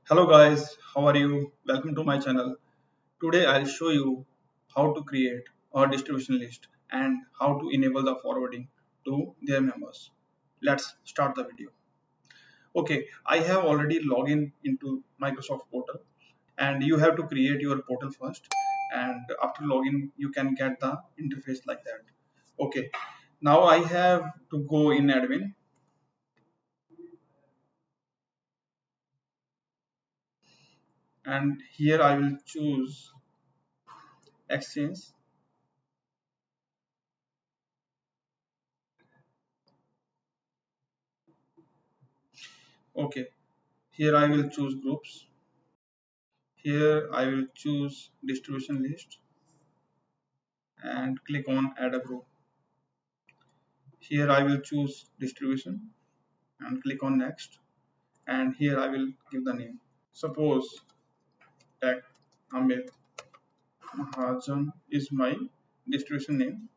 Hello guys, how are you? Welcome to my channel. Today I'll show you how to create a distribution list and how to enable the forwarding to their members. Let's start the video. Okay, I have already logged in into Microsoft portal and you have to create your portal first, and after login you can get the interface like that. Okay, now I have to go in admin, and here I will choose exchange. Okay, here I will choose groups. Here I will choose distribution list and click on add a group. Here I will choose distribution and click on next, and here I will give the name. Suppose tag Amit Mahajan is my distribution name.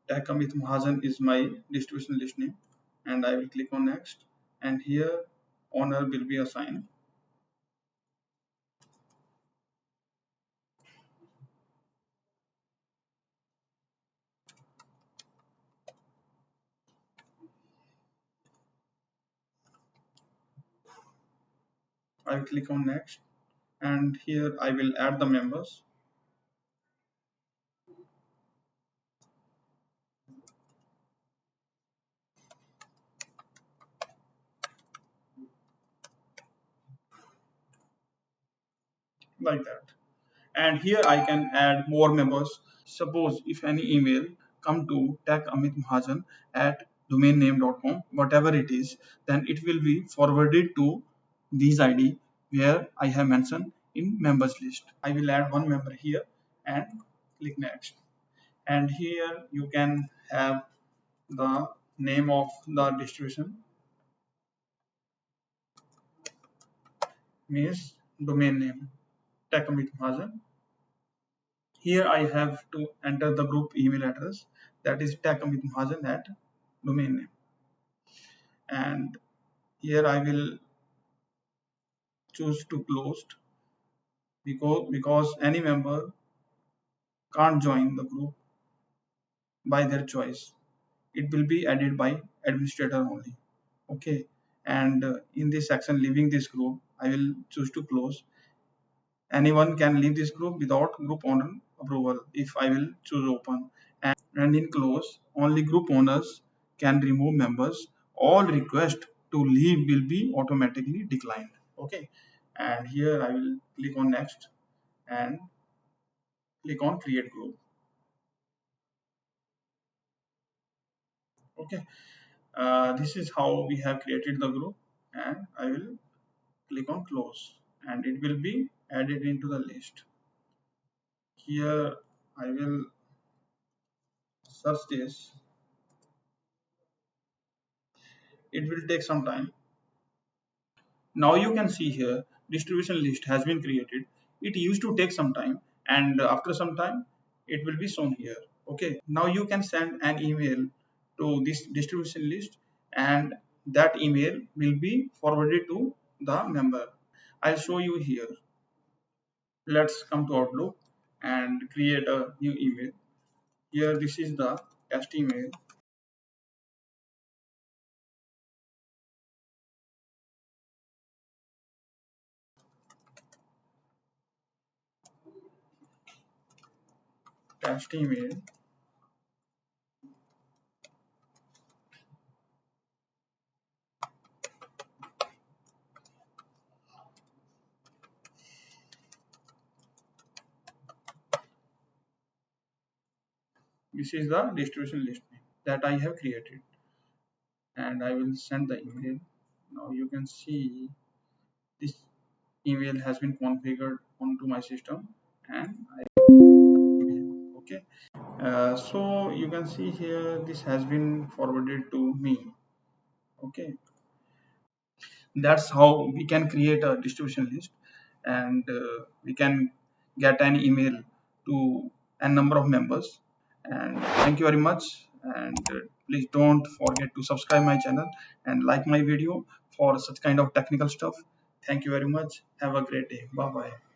Tag Amit Mahajan is my distribution list name, and I will click on next, and here owner will be assigned. I will click on next, and here I will add the members like that. And here I can add more members. Suppose if any email come to tag Amit Mahajan at domainname.com, whatever it is, then it will be forwarded to these ID where I have mentioned in members list. I will add one member here and click next. And here you can have the name of the distribution, means domain name tag Amit Mahajan. Here I have to enter the group email address, that is Takamit Mahajan at domain name. And here I will choose to closed because any member can't join the group by their choice. It will be added by administrator only. Okay. And in this section leaving this group, I will choose to close. Anyone can leave this group without group owner approval if I will choose open. And in close, only group owners can remove members. All requests to leave will be automatically declined. Okay, and here I will click on next and click on create group. Okay, this is how we have created the group, and I will click on close, and it will be added into the list. Here I will search this. It will take some time. Now you can see here distribution list has been created. It used to take some time, and after some time it will be shown here. Okay, now you can send an email to this distribution list, and that email will be forwarded to the member. I'll show you here. Let's come to Outlook and create a new email. Here this is the test email. Test email. This is the distribution list name that I have created, and I will send the email. Now you can see this email has been configured onto my system, and okay. So you can see here this has been forwarded to me. Okay, that's how we can create a distribution list, and we can get an email to a number of members. And thank you very much. And please don't forget to subscribe my channel and like my video for such kind of technical stuff. Thank you very much. Have a great day. Bye bye.